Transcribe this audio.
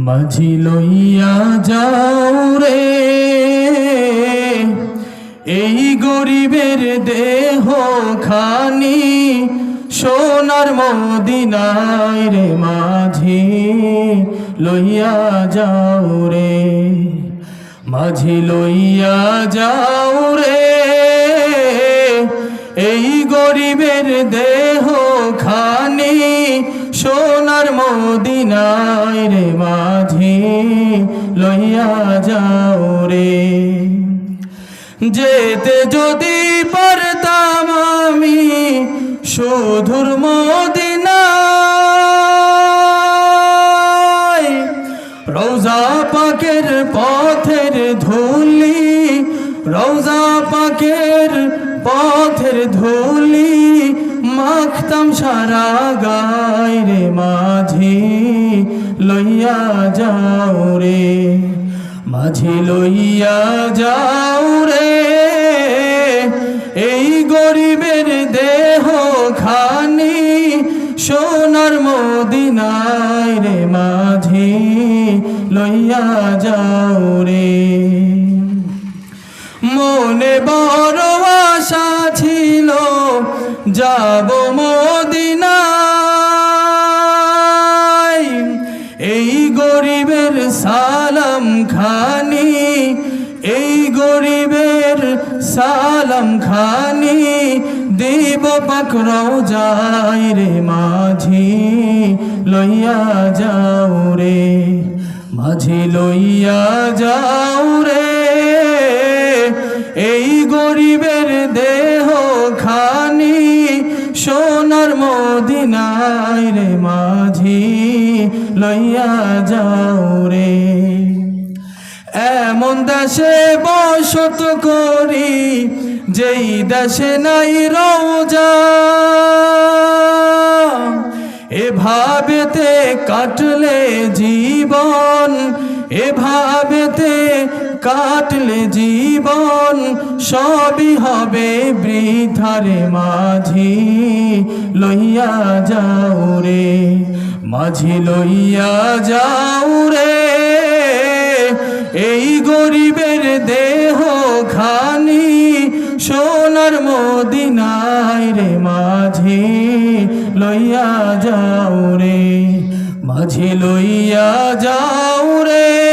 মাঝি লইয়া যাও রে এই গরিবের দেহ খানি সোনার মদিনায় রে মাঝি লইয়া যাও রে মাঝি লইয়া যাও রে এই গরিবের দেহ খানি সোনার মদিনায় রে মাঝি লইয়া যাও রে যেতে যদি পারতাম আমি সুদূর মদিনায় রওজা পাকের পথের ধুলি রওজা পাকের পথের ধুলি মাখতাম সারা গায় রে মাঝি লইয়া যাও রে মাঝি লইয়া যাও রে এই গরিবের দেহ খানি সোনার মদিনায় রে মাঝি লইয়া যাও রে মনে বড় আশা ছিল যাব মদিনায় এই গরিবের সালাম খানি এই গরিবের সালাম খানি দিব পাক রওজায় রে মাঝি লইয়া যাও রে মাঝি লইয়া যাও রে এই গরিবের দেহ খানি সোনার মদিনায় রে মাঝি লইয়া যাও রে এমন দেশে বসত করি যেই দেশে নাই রওজা এভাবেতে কাটলে জীবন এভাবেতে কাটলে জীবন সবই হবে বৃথা রে মাঝি লইয়া যাও রে মাঝি লইয়া যাও রে এই গরিবের দেহ খানি সোনার মদিনায় রে মাঝি লইয়া যাও রে মাঝি লইয়া যাও রে।